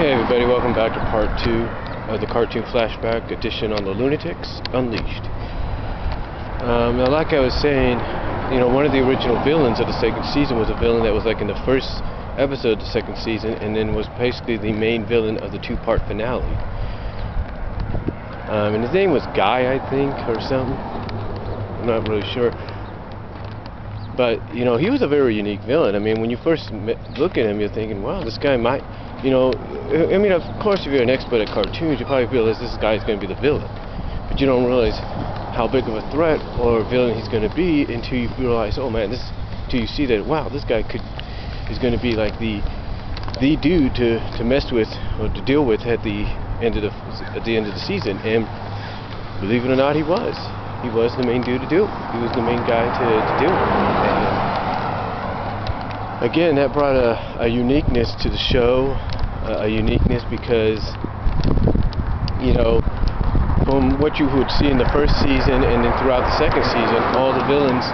Hey everybody, welcome back to part 2 of the cartoon flashback edition on the Loonatics Unleashed. Now, like I was saying, one of the original villains of the second season was a villain that was like in the first episode of the second season, and then was basically the main villain of the two-part finale. And his name was Guy, I think, or something. I'm not really sure. But, he was a very unique villain. I mean, when you first look at him, you're thinking, wow, this guy might, I mean, of course, if you're an expert at cartoons, you probably realize this guy's going to be the villain. But you don't realize how big of a threat or villain he's going to be until you realize, oh man, until you see that, wow, this guy is going to be like the dude to mess with or to deal with at the end of the season. And believe it or not, he was. He was the main dude to deal with. He was the main guy to deal with. And again, that brought a uniqueness to the show, a uniqueness because, from what you would see in the first season and then throughout the second season, all the villains,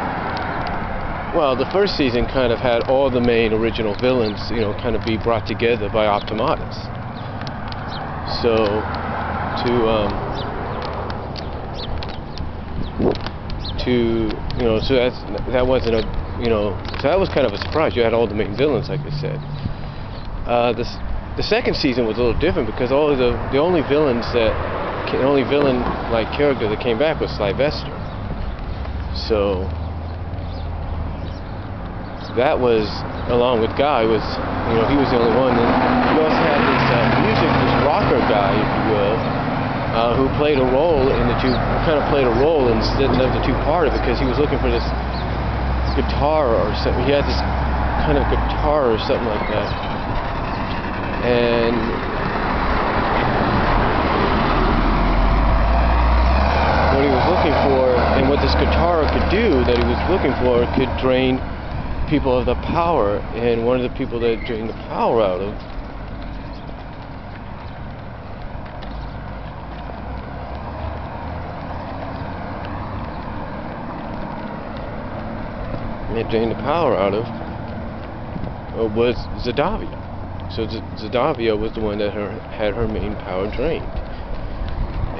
well, the first season kind of had all the main original villains, kind of be brought together by Optimatus. So, so that wasn't a, so that was kind of a surprise. You had all the main villains, like I said. The second season was a little different because all of the only villain like character that came back was Sylvester. So that was, along with Guy, he was the only one. And you also had this rocker guy, if you will, who played a role in the two, kind of played a role instead of the two-parter because he was looking for this guitar or something. He had this kind of guitar or something like that. And what he was looking for, and what this guitar could do that he was looking for, could drain people of the power. And one of the people that drained the power out of was Zadavia. So Zadavia was the one that had her main power drained,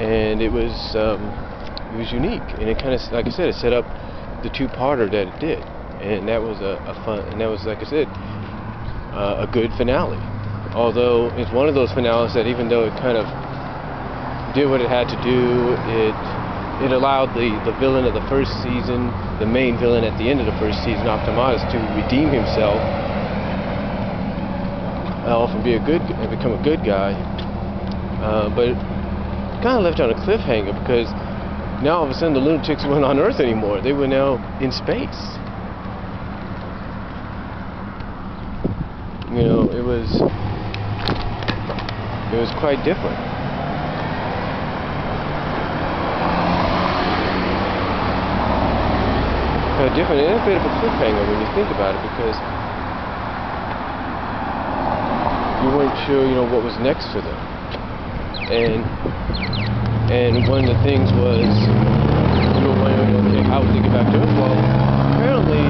and it was unique, and it kind of, like I said, it set up the two-parter that it did, and that was a fun, and that was, like I said, a good finale. Although it's one of those finales that, even though it kind of did what it had to do, it allowed the villain of the first season, the main villain at the end of the first season, Optimatus, to redeem himself and become a good guy. But it kind of left on a cliffhanger because now all of a sudden the Loonatics weren't on Earth anymore. They were now in space. It was quite different. Different, and a bit of a cliffhanger when you think about it, because you weren't sure, what was next for them. And one of the things was, you were wondering, okay, how would they get back to Earth? Well, apparently,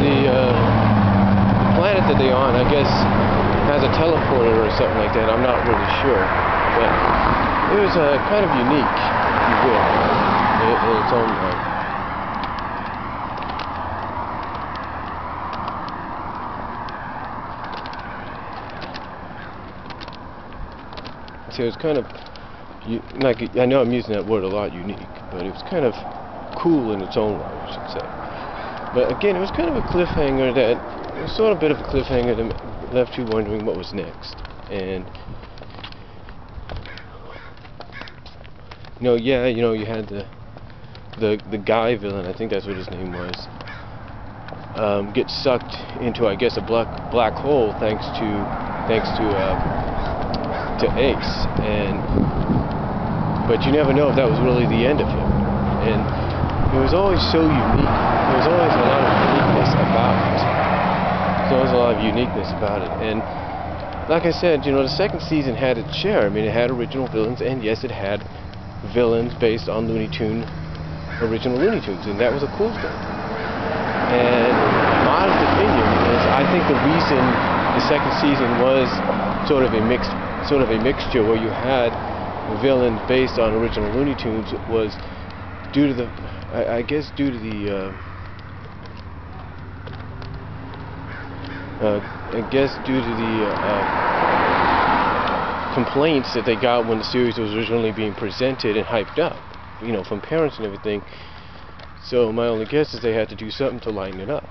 the planet that they're on, I guess, has a teleporter or something like that. I'm not really sure, but it was kind of unique, if you will, in its own right. So it was kind of, like, I know I'm using that word a lot, unique, but it was kind of cool in its own way, I should say. But again, it was kind of a cliffhanger it was sort of a bit of a cliffhanger that left you wondering what was next. And, you had the Guy villain, I think that's what his name was, get sucked into, I guess, a black hole thanks to Ace, but you never know if that was really the end of him. And it was always so unique. There was always a lot of uniqueness about it. And like I said, the second season had its share. I mean, it had original villains, and yes, it had villains based on original Looney Tunes, and that was a cool thing. And my honest opinion is, I think the reason the second season was sort of a mixture where you had villains based on original Looney Tunes was due to the, I guess due to the, complaints that they got when the series was originally being presented and hyped up, you know, from parents and everything. So my only guess is they had to do something to lighten it up.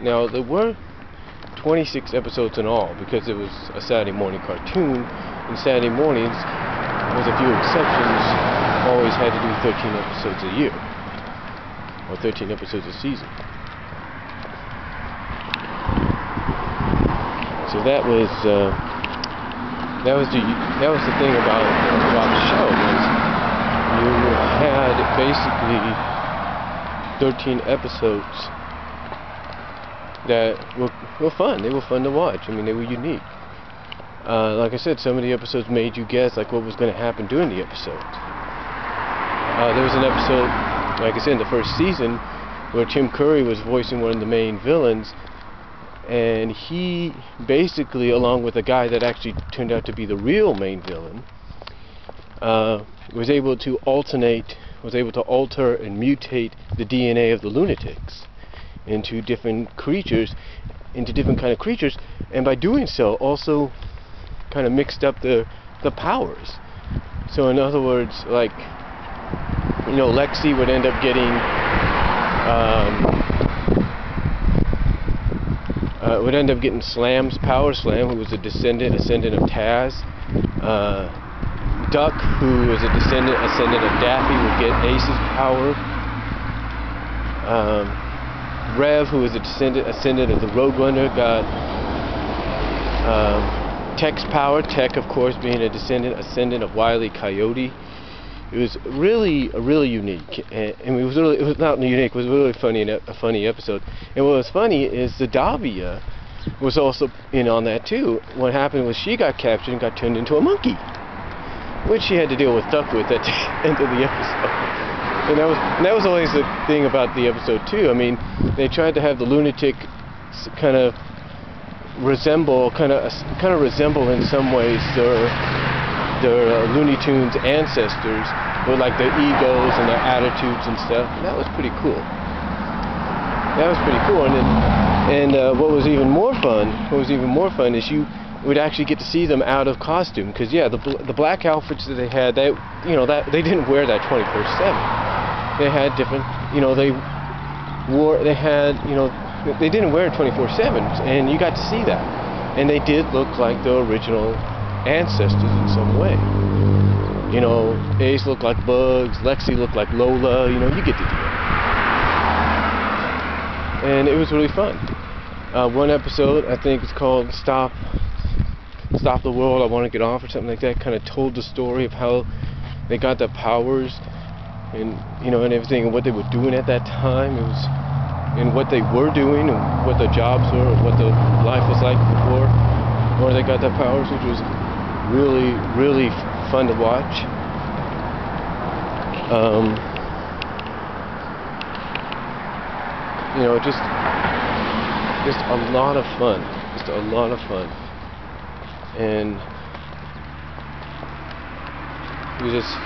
Now there were 26 episodes in all because it was a Saturday morning cartoon, and Saturday mornings, with a few exceptions, always had to do 13 episodes a year, or 13 episodes a season. So that was the thing about the show, was you had basically 13 episodes that were fun. They were fun to watch. I mean, they were unique. Like I said, some of the episodes made you guess like what was going to happen during the episode. There was an episode, like I said, in the first season, where Tim Curry was voicing one of the main villains, and he basically, along with a guy that actually turned out to be the real main villain, was able to alter and mutate the DNA of the Loonatics into different kind of creatures, and by doing so also kind of mixed up the powers. So in other words, like, you know, Lexi would end up getting Slam's power. Slam, who was a descendant of Taz. Duck, who was a descendant of Daffy, would get Ace's power. Rev, who was a descendant of the Roadrunner, got Tech's power. Tech, of course, being a descendant of Wile E. Coyote. It was really unique, and it was not unique. It was really a funny episode. And what was funny is Zadavia was also in on that too. What happened was she got captured and got turned into a monkey, which she had to deal with Duck with at the end of the episode. And that was always the thing about the episode too. I mean, they tried to have the Lunatics kind of resemble in some ways their Looney Tunes ancestors, with like their egos and their attitudes and stuff. And that was pretty cool. And what was even more fun is you would actually get to see them out of costume, because yeah, the black outfits that they had, they didn't wear that 24/7. They had different, they didn't wear it 24/7, and you got to see that, and they did look like the original ancestors in some way. Ace looked like Bugs, Lexi looked like Lola, you get the deal. And it was really fun. One episode, I think it's called Stop the World, I Want to Get Off, or something like that, kind of told the story of how they got their powers, and and everything, and what they were doing at that time. It was, and what they were doing, and what their jobs were, and what their life was like before they got their powers, which was really, really fun to watch. Just a lot of fun. And it was just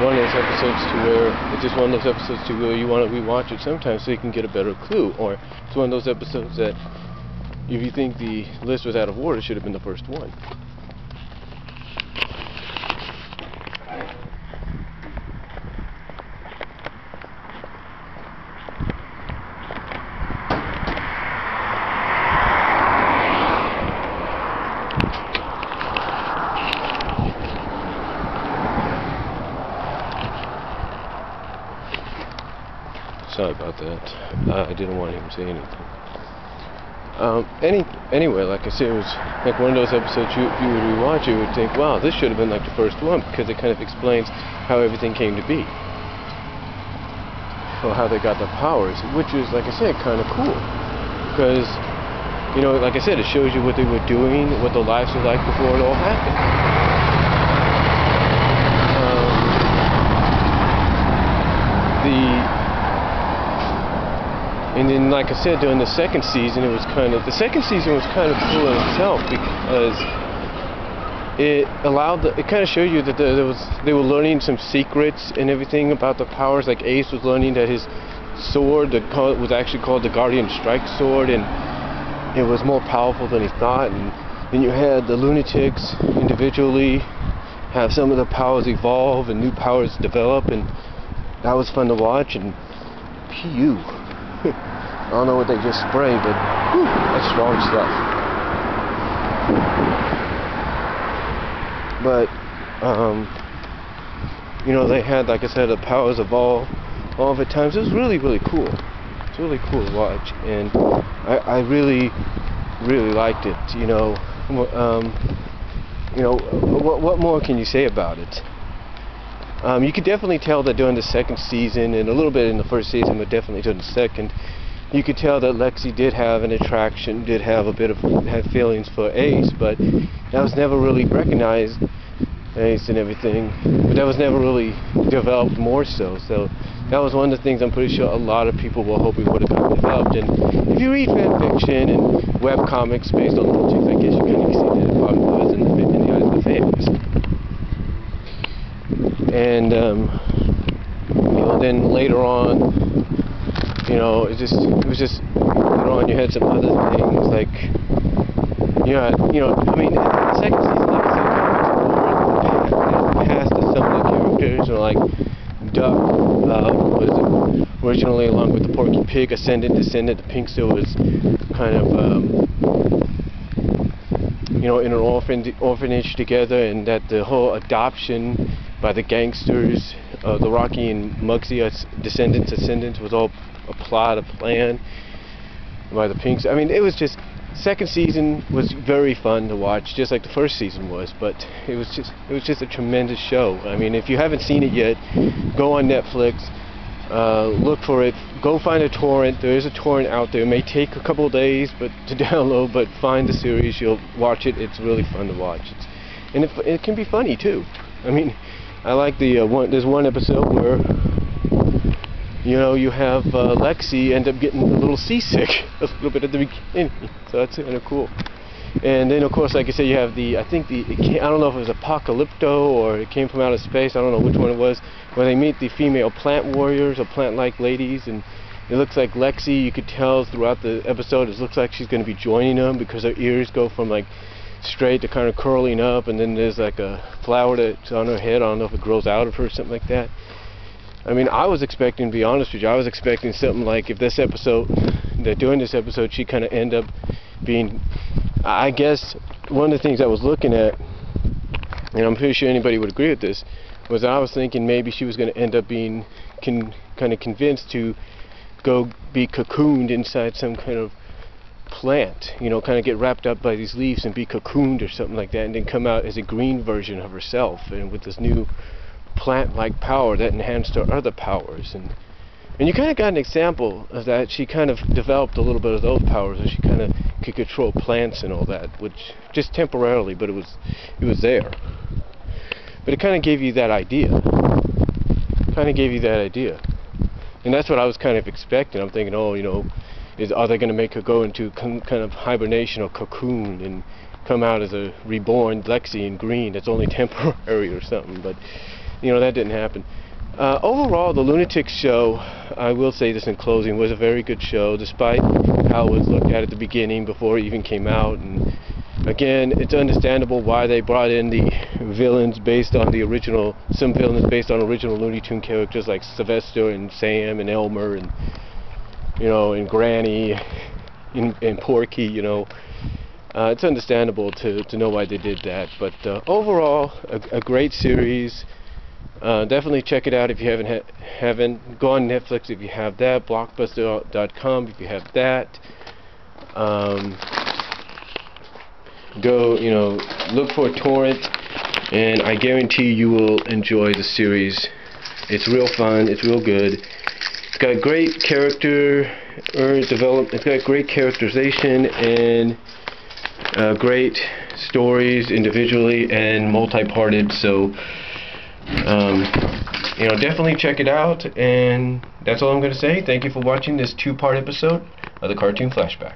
one of those episodes to where you want to rewatch it sometimes so you can get a better clue. Or it's one of those episodes that if you think the list was out of order, it should have been the first one. Sorry about that. I didn't want him to say anything. Anyway, like I said, it was like one of those episodes if you would rewatch it, you would think, wow, this should have been like the first one, because it kind of explains how everything came to be. Or how they got their powers, which is, like I said, kind of cool. Because, like I said, it shows you what they were doing, what their lives were like before it all happened. And then, like I said, during the second season, the second season was kind of cool in itself because it kind of showed you that they were learning some secrets and everything about the powers. Like Ace was learning that his sword was actually called the Guardian Strike Sword, and it was more powerful than he thought. And then you had the Loonatics individually have some of the powers evolve and new powers develop, and that was fun to watch. And PU, I don't know what they just sprayed, but whew, that's strong stuff. But you know, they had, like I said, the powers evolve all at times. It was really, really cool. It's really cool to watch, and I really, really liked it. You know, what more can you say about it? You could definitely tell that during the second season, and a little bit in the first season, but definitely during the second, you could tell that Lexi did have an attraction, had feelings for Ace, but that was never really recognized, Ace and everything, but that was never really developed more so. So that was one of the things I'm pretty sure a lot of people were hoping would have gotten developed. And if you read fan fiction and web comics based on Loonatics, I guess you can see that it probably was in the eyes of the fans. And you know, then later on, you know, it was just later on you had some other things like, you know, I mean, the second season, like I said, past some of the characters, you know, like Duck was originally, along with the Porky Pig, Ascendant, Descendant. The Pinkster was kind of you know, in an orphanage together, and that the whole adoption by the gangsters, the Rocky and Muggsy Descendants, Ascendants, was all a plot, a plan by the Pinks. I mean, it was just, second season was very fun to watch, just like the first season was. But it was just a tremendous show. I mean, if you haven't seen it yet, go on Netflix, look for it, go find a torrent. There is a torrent out there. It may take a couple of days to download, but find the series, you'll watch it. It's really fun to watch. And it can be funny too. I mean, I like there's one episode where, you know, you have Lexi end up getting a little seasick a little bit at the beginning, so that's kind of cool. And then, of course, like I said, you have I don't know if it was Apocalypto or it came from outer space, I don't know which one it was, where they meet the female plant warriors or plant-like ladies, and it looks like Lexi, you could tell throughout the episode, it looks like she's going to be joining them because her ears go from like straight to kind of curling up, and then there's like a flower that's on her head. I don't know if it grows out of her or something like that. I mean, I was expecting, to be honest with you, I was expecting something like, if this episode, that during this episode she kind of end up being, I guess one of the things I was looking at, and I'm pretty sure anybody would agree with this, was I was thinking maybe she was going to end up being kind of convinced to go be cocooned inside some kind of plant, you know, kind of get wrapped up by these leaves and be cocooned or something like that, and then come out as a green version of herself, and with this new plant-like power that enhanced her other powers. And you kind of got an example of that. She kind of developed a little bit of those powers, and she kind of could control plants and all that, which just temporarily, but it was there. But it kind of gave you that idea. And that's what I was kind of expecting. I'm thinking, oh, you know, are they going to make her go into kind of hibernation or cocoon and come out as a reborn Lexi in green that's only temporary or something? But, you know, that didn't happen. Overall, the Loonatics show, I will say this in closing, was a very good show, despite how it was looked at the beginning before it even came out. And again, it's understandable why they brought in the villains based on the original, some villains based on original Looney Tune characters like Sylvester and Sam and Elmer and, you know, and Granny and Porky, you know. It's understandable to know why they did that. But overall, a great series. Definitely check it out if you haven't. Go on Netflix if you have that. Blockbuster.com if you have that. Go, you know, look for a torrent, and I guarantee you will enjoy the series. It's real fun. It's real good. It's got great character development. It's got great characterization and great stories individually and multi-parted. So you know, definitely check it out, and that's all I'm going to say. Thank you for watching this 2-part episode of the Cartoon Flashback.